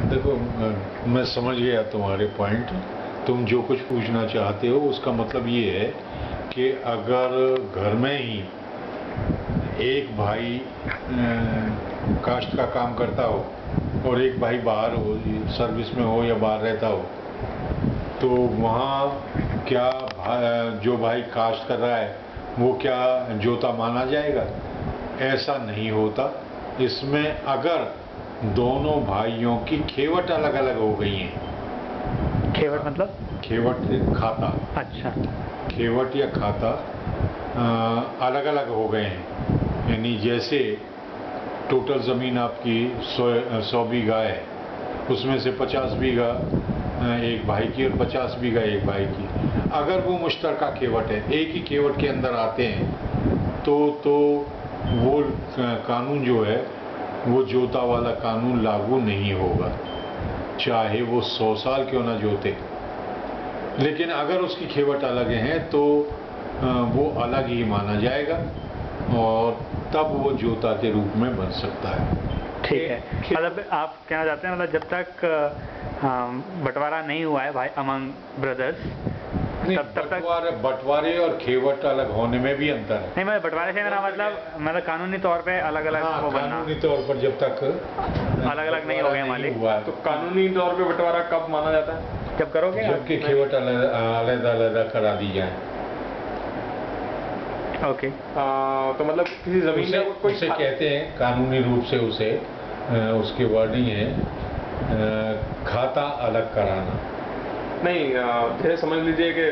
देखो, मैं समझ गया तुम्हारे पॉइंट। तुम जो कुछ पूछना चाहते हो उसका मतलब ये है कि अगर घर में ही एक भाई कास्ट का काम करता हो और एक भाई बाहर हो, सर्विस में हो या बाहर रहता हो, तो वहाँ क्या जो भाई कास्ट कर रहा है वो क्या जोता माना जाएगा? ऐसा नहीं होता। इसमें अगर दोनों भाइयों की खेवट अलग अलग हो गई है। खेवट मतलब? खेवट खाता। अच्छा। खेवट या खाता अलग अलग हो गए हैं, यानी जैसे टोटल ज़मीन आपकी 100 बीघा है, उसमें से 50 बीघा एक भाई की और 50 बीघा एक भाई की। अगर वो मुश्तरका खेवट है, एक ही खेवट के अंदर आते हैं, तो वो कानून जो है वो जोता वाला कानून लागू नहीं होगा, चाहे वो 100 साल क्यों ना जोते। लेकिन अगर उसकी खेवट अलग है तो वो अलग ही माना जाएगा और तब वो जोता के रूप में बन सकता है। ठीक है, मतलब आप कहना चाहते हैं मतलब जब तक बंटवारा नहीं हुआ है भाई अमंग ब्रदर्स, बंटवारे और खेवट अलग होने में भी अंतर है। नहीं, मतलब बंटवारे से मेरा मतलब कानूनी तौर पे अलग अलग हो बनना। कानूनी तौर पर जब तक अलग अलग नहीं हो गए मालिक, तो कानूनी तौर पे बंटवारा कब माना जाता है? जब करोगे जबकि खेवट अलग करा दी जाए। ओके। तो मतलब किसी जमीन में कोई उसे कहते हैं कानूनी रूप से, उसे उसकी वर्डिंग है खाता अलग कराना। नहीं, जैसे समझ लीजिए कि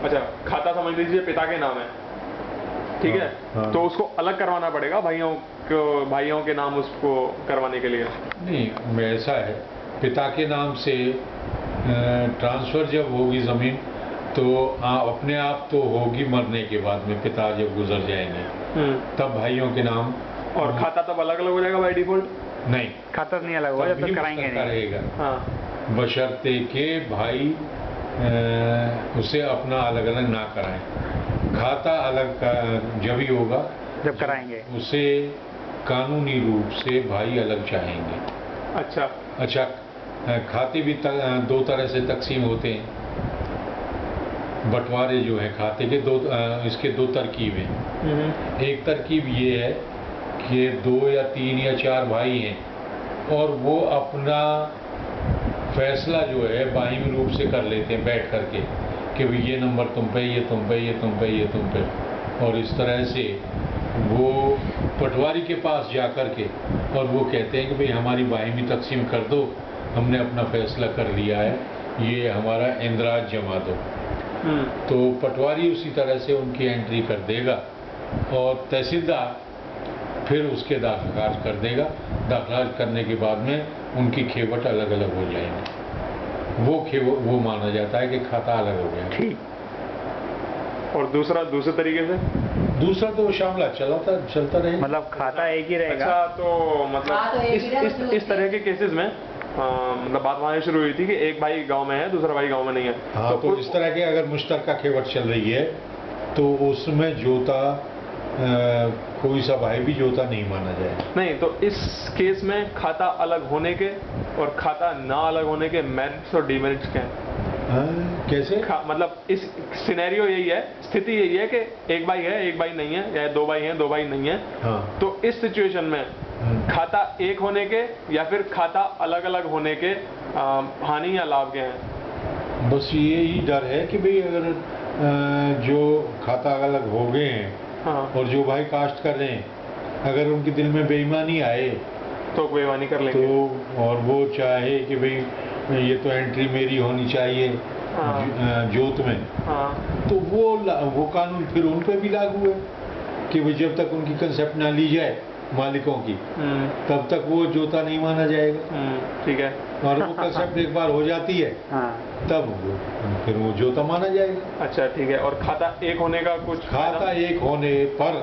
अच्छा, खाता समझ लीजिए पिता के नाम है, ठीक है? हाँ। तो उसको अलग करवाना पड़ेगा भाइयों के नाम उसको करवाने के लिए? नहीं, ऐसा है, पिता के नाम से ट्रांसफर जब होगी ज़मीन तो अपने आप तो होगी मरने के बाद में, पिता जब गुजर जाएंगे तब भाइयों के नाम। और खाता तब अलग अलग हो जाएगा बाय डिफॉल्ट? नहीं, खाता नहीं अलग होगा जब तक कराएंगे नहीं रहेगा। हाँ, बशर्ते के भाई उसे अपना अलग अलग ना कराएं। खाता अलग जब ही होगा जब कराएंगे, उसे कानूनी रूप से भाई अलग चाहेंगे। अच्छा, खाते भी दो तरह से तकसीम होते हैं। बंटवारे जो है खाते के इसके दो तरकीब हैं। एक तरकीब ये है कि 2 या 3 या 4 भाई हैं और वो अपना फैसला जो है बाहिमी रूप से कर लेते हैं बैठ करके कि भाई ये नंबर तुम पे, ये तुम पे, ये तुम पे, ये तुम पे, और इस तरह से वो पटवारी के पास जा कर के और वो कहते हैं कि भाई हमारी बाहिमी तकसीम कर दो, हमने अपना फैसला कर लिया है, ये हमारा इंदराज जमा दो। तो पटवारी उसी तरह से उनकी एंट्री कर देगा और तहसीलदार फिर उसके दाखिलात कर देगा। दाखिलात करने के बाद में उनकी खेवट अलग अलग हो जाएंगी। वो माना जाता है कि खाता अलग हो गया। ठीक। और दूसरे तरीके से? दूसरा तो शामला चलता रहे, मतलब खाता एक ही रहेगा। अच्छा, तो मतलब इस तरह के केसेस में मतलब बात वहाँ शुरू हुई थी कि एक भाई गांव में है, दूसरा भाई गांव में नहीं है। हाँ, तो इस तरह के अगर मुश्तरका खेवट चल रही है तो उसमें जोता कोई सा भाई भी जोता नहीं माना जाए। नहीं, तो इस केस में खाता अलग होने के और खाता ना अलग होने के मेरिट्स और डिमेरिट्स क्या हैं? कैसे? मतलब इस सिनेरियो यही है, स्थिति यही है कि एक भाई है, एक भाई नहीं है, या 2 भाई हैं, 2 भाई नहीं है। हाँ। तो इस सिचुएशन में खाता एक होने के या फिर खाता अलग अलग होने के हानि या लाभ क्या हैं? बस ये ही डर है कि भाई अगर जो खाता अलग हो गए हैं, हाँ, और जो भाई कास्ट कर रहे हैं, अगर उनके दिल में बेईमानी आए तो बेईमानी कर लेंगे। तो और वो चाहे कि भाई ये तो एंट्री मेरी होनी चाहिए, हाँ, जोत में, हाँ, तो वो कानून फिर उन पे भी लागू है कि भाई जब तक उनकी कंसेप्ट ना ली जाए मालिकों की तब तक वो जोता नहीं माना जाएगा। ठीक है। और वो कंसेप्ट एक बार हो जाती है, हाँ, तब फिर वो जोता माना जाएगा। अच्छा, ठीक है। और खाता एक होने का कुछ? खाता एक होने पर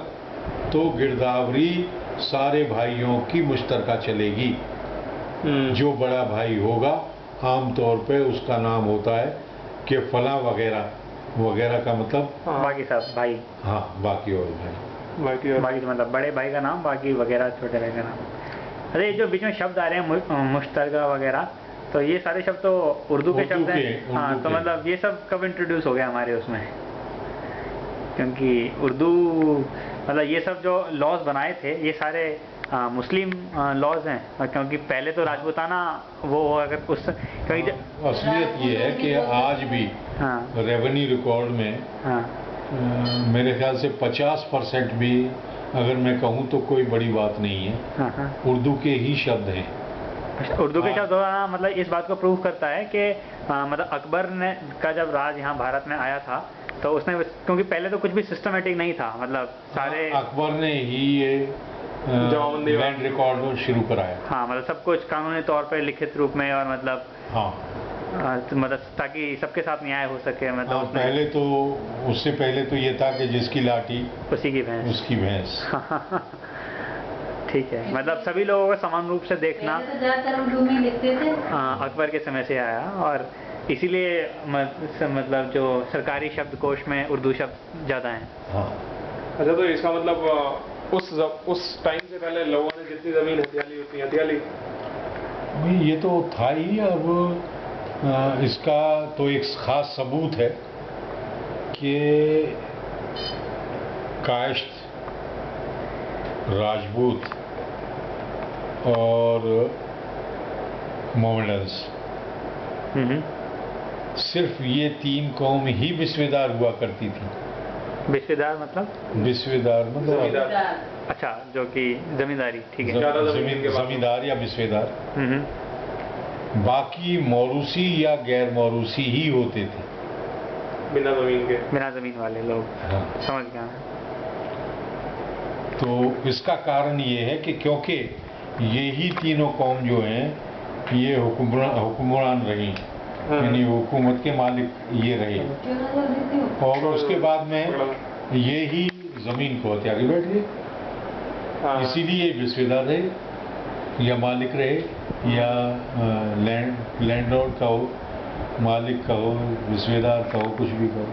तो गिरदावरी सारे भाइयों की मुश्तरका चलेगी। जो बड़ा भाई होगा आमतौर पे उसका नाम होता है कि फला वगैरह वगैरह का मतलब बाकी सब भाई। हाँ, बाकी और भाई, बाकी मतलब बड़े भाई का नाम, बाकी वगैरह छोटे भाई का नाम। अरे जो बीच में शब्द आ रहे हैं मुश्तरका वगैरह, तो ये सारे शब्द तो उर्दू के शब्द हैं। उर्दू हाँ, तो के। मतलब ये सब कब इंट्रोड्यूस हो गया हमारे उसमें? क्योंकि उर्दू मतलब ये सब जो लॉज बनाए थे ये सारे मुस्लिम लॉज हैं, और क्योंकि पहले तो राजपूताना वो अगर उस क्योंकि असलियत ये है कि आज भी हाँ रेवेन्यू रिकॉर्ड में हाँ मेरे ख्याल से 50% भी अगर मैं कहूँ तो कोई बड़ी बात नहीं है, हाँ हाँ उर्दू के ही शब्द हैं। उर्दू के शब्द होना मतलब इस बात को प्रूव करता है कि मतलब अकबर ने का जब राज यहाँ भारत में आया था तो उसने, क्योंकि पहले तो कुछ भी सिस्टमेटिक नहीं था, मतलब सारे अकबर ने ही ये जमाबंदी लैंड रिकॉर्ड शुरू कराया। हाँ मतलब सब कुछ कानूनी तौर पे लिखित रूप में, और मतलब हाँ तो मतलब ताकि सबके साथ न्याय हो सके, मतलब हाँ, उसने पहले तो उससे पहले तो ये था कि जिसकी लाठी उसी की भैंस। उसकी भैंस। ठीक है, मतलब सभी लोगों को समान रूप से देखना पहले तो ज्यादातर उर्दू में लिखते थे। अकबर के समय से आया, और इसीलिए मतलब जो सरकारी शब्दकोश में उर्दू शब्द ज़्यादा हैं। हाँ अच्छा, तो इसका मतलब उस टाइम से पहले लोगों ने जितनी जमीन हथियाली उतनी हथियाली। नहीं, ये तो था ही। अब इसका तो एक खास सबूत है कि काश्त, राजपूत और मोहम्मडन्स, सिर्फ ये 3 कौम ही बिस्वेदार हुआ करती थी। बिस्वेदार मतलब? बिस्वेदार मतलब जमींदार। अच्छा, जो कि जमींदारी, ठीक है। ज़्यादा ज़मीन के बाद। जमींदार या बिस्वेदार। बाकी मौरूसी या गैर मौरूसी ही होते थे, बिना जमीन के। बिना जमीन वाले लोग। हाँ। समझ गया मैं। तो इसका कारण ये है कि क्योंकि ये ही तीनों कौम जो हैं ये हुक्मरान रही, यानी हुकूमत के मालिक ये रहे, और उसके बाद में ये ही जमीन को हथिया के बैठ गए। हाँ। इसीलिए बिस्वेदार रहे या मालिक रहे, या लैंडलॉर्ड कहो, मालिक कहो, बिस्वेदार कहो, कुछ भी कहो।